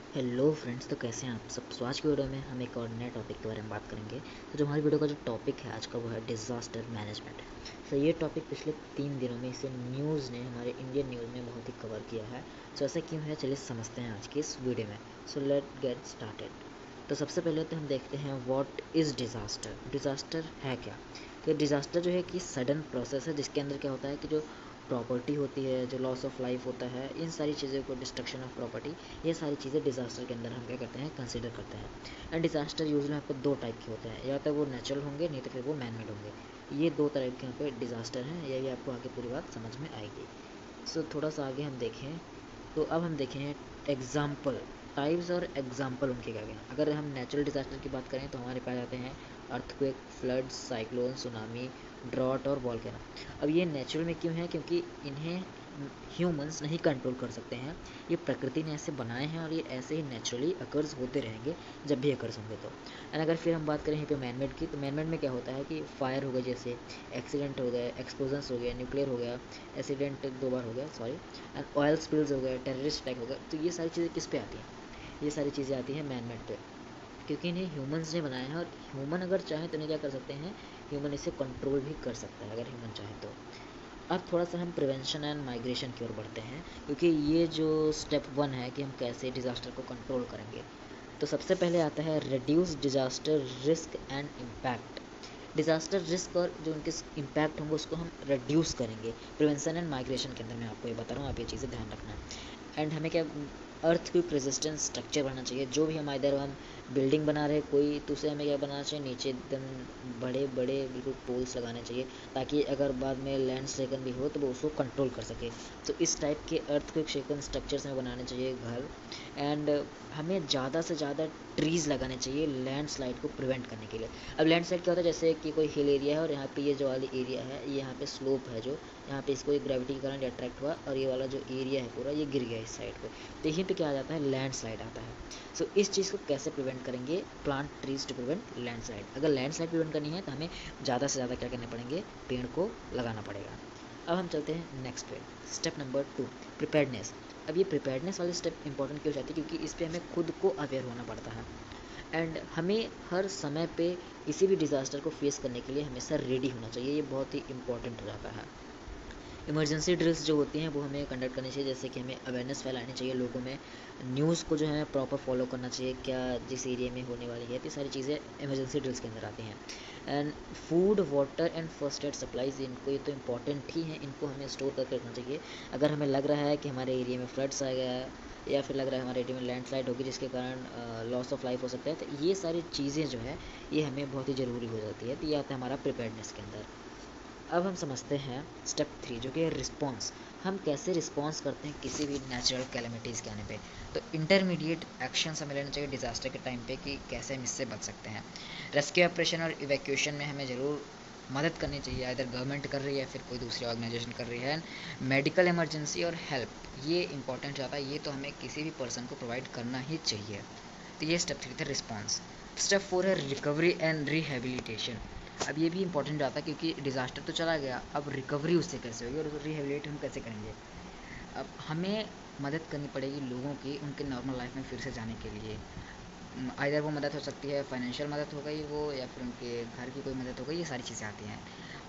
Hello friends, तो कैसे हैं आप सब। तो आज की वीडियो में हम एक और नए टॉपिक के बारे में बात करेंगे। तो जो हमारी वीडियो का जो टॉपिक है आज का वो है डिज़ास्टर मैनेजमेंट। तो ये टॉपिक पिछले 3 दिनों में इसे न्यूज़ ने, हमारे इंडियन न्यूज़ ने बहुत ही कवर किया है। तो ऐसा क्यों है, चलिए समझते हैं आज की इस वीडियो में। So let get started. तो सबसे पहले तो हम देखते हैं व्हाट इज़ डिज़ास्टर। डिज़ास्टर है क्या। तो डिज़ास्टर जो है कि सडन प्रोसेस है जिसके अंदर क्या होता है कि जो प्रॉपर्टी होती है, जो लॉस ऑफ लाइफ होता है, इन सारी चीज़ों को, डिस्ट्रक्शन ऑफ प्रॉपर्टी, ये सारी चीज़ें डिज़ास्टर के अंदर हम क्या करते हैं, कंसिडर करते हैं। एंड डिज़ास्टर यूजुअली आपको दो टाइप के होते हैं, या तो वो नेचुरल होंगे, नहीं तो फिर वो मैन मेड होंगे। ये दो तरह के यहाँ पे डिज़ास्टर हैं, यही आपको आगे पूरी बात समझ में आएगी। सो थोड़ा सा आगे हम देखें तो अब हम देखें एग्जाम्पल, टाइप्स और एग्जाम्पल उनके क्या क्या। अगर हम नेचुरल डिज़ास्टर की बात करें तो हमारे पास आते हैं earthquake, floods, cyclone, tsunami, drought और वॉल्केनो। अब ये नेचुरल में क्यों है, क्योंकि इन्हें ह्यूमंस नहीं कंट्रोल कर सकते हैं। ये प्रकृति ने ऐसे बनाए हैं और ये ऐसे ही नेचुरली अकर्स होते रहेंगे जब भी अकर्स होंगे तो। एंड अगर फिर हम बात करें यहाँ पे मैनमेड की, तो मैनमेड में क्या होता है कि फायर हो गया, जैसे एक्सीडेंट हो गए, एक्सप्लोजन्स हो गया, न्यूक्लियर हो गया, एक्सीडेंट 2 बार हो गया सॉरी, एंड ऑयल स्पिल्स हो गए, टेररिस्ट अटैक हो गया। तो ये सारी चीज़ें किस पे आती हैं, ये सारी चीज़ें आती हैं मैनमेड पे, क्योंकि इन्हें ह्यूमंस ने बनाया है। और ह्यूमन अगर चाहे तो इन्हें क्या कर सकते हैं, ह्यूमन इसे कंट्रोल भी कर सकता है अगर ह्यूमन चाहे तो। अब थोड़ा सा हम प्रिवेंशन एंड माइग्रेशन की ओर बढ़ते हैं, क्योंकि ये जो स्टेप 1 है कि हम कैसे डिज़ास्टर को कंट्रोल करेंगे। तो सबसे पहले आता है reduce disaster risk and impact. Disaster risk और जो उनके इम्पैक्ट होंगे उसको हम रिड्यूस करेंगे प्रिवेंशन एंड माइग्रेशन के अंदर। मैं आपको ये बता रहा हूँ, आप ये चीज़ें ध्यान रखना। एंड हमें क्या, अर्थ क्विक रेजिस्टेंस स्ट्रक्चर बनाना चाहिए। जो भी हम इधर हम बिल्डिंग बना रहे कोई, तो उसे हमें क्या बनाना चाहिए, नीचे एकदम बड़े बड़े बिल्कुल पोल्स लगाने चाहिए, ताकि अगर बाद में लैंड स्लेकन भी हो तो वो उसको कंट्रोल कर सके। तो इस टाइप के अर्थ क्विक शेकन स्ट्रक्चर्स में बनाने चाहिए घर। एंड हमें ज़्यादा से ज़्यादा ट्रीज़ लगाने चाहिए लैंडस्लाइड को प्रिवेंट करने के लिए। अब लैंडस्लाइड क्या होता है, जैसे कि कोई हिल एरिया है और यहाँ पे ये जो वाली एरिया है, ये यहाँ पे स्लोप है, जो यहाँ पे इसको एक ग्रेविटी के कारण अट्रैक्ट हुआ और ये वाला जो एरिया है पूरा ये गिर गया इस साइड पे, तो यहीं पे क्या आ जाता है, लैंडस्लाइड आता है। सो इस चीज़ को कैसे प्रिवेंट करेंगे, plant trees to prevent landslide. अगर लैंडस्लाइड प्रिवेंट करनी है तो हमें ज़्यादा से ज़्यादा क्या करने पड़ेंगे, पेड़ को लगाना पड़ेगा। अब हम चलते हैं नेक्स्ट पे, स्टेप नंबर 2, प्रिपेयर्डनेस। अब ये प्रिपेयर्डनेस वाली स्टेप इंपॉर्टेंट क्यों हो जाती है, क्योंकि इस पर हमें खुद को अवेयर होना पड़ता है। एंड हमें हर समय पे किसी भी डिज़ास्टर को फेस करने के लिए हमेशा रेडी होना चाहिए, ये बहुत ही इंपॉर्टेंट हो जाता है। इमरजेंसी ड्रिल्स जो होती हैं वो हमें कंडक्ट करनी चाहिए, जैसे कि हमें अवेयरनेस फैलानी चाहिए लोगों में, न्यूज़ को जो है प्रॉपर फॉलो करना चाहिए, क्या जिस एरिया में होने वाली है, तो सारी चीज़ें इमरजेंसी ड्रिल्स के अंदर आती हैं। And food, water and first aid supplies, इनको ये तो इंपॉर्टेंट ही है, इनको हमें स्टोर करके रखना चाहिए। अगर हमें लग रहा है कि हमारे एरिया में फ्लड्स आ गया है, या फिर लग रहा है हमारे एरिया में लैंडस्लाइड होगी जिसके कारण लॉस ऑफ लाइफ हो सकता है, तो ये सारी चीज़ें जो है ये हमें बहुत ही ज़रूरी हो जाती है। तो ये आता है हमारा प्रिपेयर्डनेस के अंदर। अब हम समझते हैं स्टेप 3, जो कि है रिस्पॉन्स। हम कैसे रिस्पॉन्स करते हैं किसी भी नेचुरल कैलेमिटीज़ के आने पे। तो इंटरमीडिएट एक्शंस हमें लेने चाहिए डिज़ास्टर के टाइम पे कि कैसे हम इससे बच सकते हैं। रेस्क्यू ऑपरेशन और इवैक्यूएशन में हमें ज़रूर मदद करनी चाहिए, इधर गवर्नमेंट कर रही है या फिर कोई दूसरी ऑर्गेनाइजेशन कर रही है। मेडिकल इमरजेंसी और हेल्प, ये इंपॉर्टेंट जाता है, ये तो हमें किसी भी पर्सन को प्रोवाइड करना ही चाहिए। तो ये स्टेप 3 था रिस्पॉन्स। स्टेप 4 है रिकवरी एंड रिहेबिलिटेशन। अब ये भी इंपॉर्टेंट आता है, क्योंकि डिज़ास्टर तो चला गया, अब रिकवरी उससे कैसे होगी और रिहेबिलिट हम कैसे करेंगे। अब हमें मदद करनी पड़ेगी लोगों की उनके नॉर्मल लाइफ में फिर से जाने के लिए। आइदर वो मदद हो सकती है, फाइनेंशियल मदद हो गई वो, या फिर उनके घर की कोई मदद हो गई, ये सारी चीज़ें आती हैं।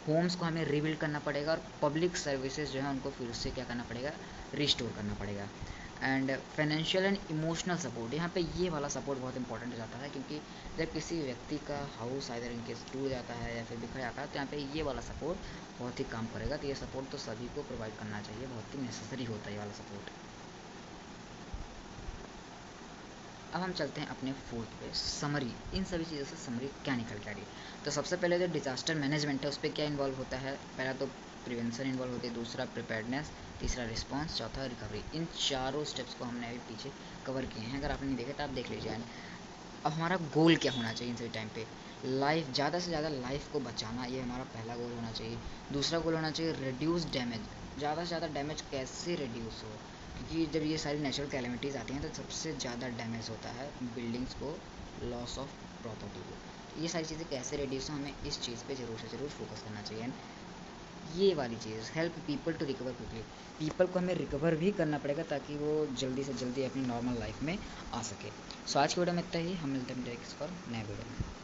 होम्स को हमें रीबिल्ड करना पड़ेगा और पब्लिक सर्विसेज जो है उनको फिर से क्या करना पड़ेगा, रिस्टोर करना पड़ेगा। And financial and emotional support, यहाँ पे ये वाला सपोर्ट बहुत इंपॉर्टेंट हो जाता है, क्योंकि जब किसी व्यक्ति का हाउस आइदर इनके टूट जाता है या फिर बिखर जाता है, तो यहाँ पे ये वाला सपोर्ट बहुत ही काम करेगा। तो ये सपोर्ट तो सभी को प्रोवाइड करना चाहिए, बहुत ही नेसेसरी होता है ये वाला सपोर्ट। अब हम चलते हैं अपने फोर्थ पे, समरी। इन सभी चीज़ों से समरी क्या निकल के आ रही है। तो सबसे पहले जो डिज़ास्टर मैनेजमेंट है उस पर क्या इन्वॉल्व होता है, पहला तो प्रिवेंशन इन्वॉल्व होती है, दूसरा प्रिपेयर्डनेस, तीसरा रिस्पांस, चौथा रिकवरी। इन चारों स्टेप्स को हमने अभी पीछे कवर किए हैं, अगर आपने नहीं देखे तो आप देख लीजिए। अब हमारा गोल क्या होना चाहिए इन सभी टाइम पे, लाइफ, ज़्यादा से ज़्यादा लाइफ को बचाना, ये हमारा पहला गोल होना चाहिए। दूसरा गोल होना चाहिए रिड्यूस डैमेज, ज़्यादा से ज़्यादा डैमेज कैसे रिड्यूस हो, क्योंकि जब ये सारी नेचुरल कैलेमिटीज़ आती हैं तो सबसे ज़्यादा डैमेज होता है बिल्डिंग्स को, लॉस ऑफ प्रॉपर्टी को। ये सारी चीज़ें कैसे रिड्यूस हो, हमें इस चीज़ पे ज़रूर से ज़रूर फोकस करना चाहिए। ये वाली चीज़, help people to recover quickly. People को हमें रिकवर भी करना पड़ेगा ताकि वो जल्दी से जल्दी अपनी नॉर्मल लाइफ में आ सके। सो आज की वीडियो में इतना ही, हम मिलते हैं नेक्स्ट और नए वीडियो में।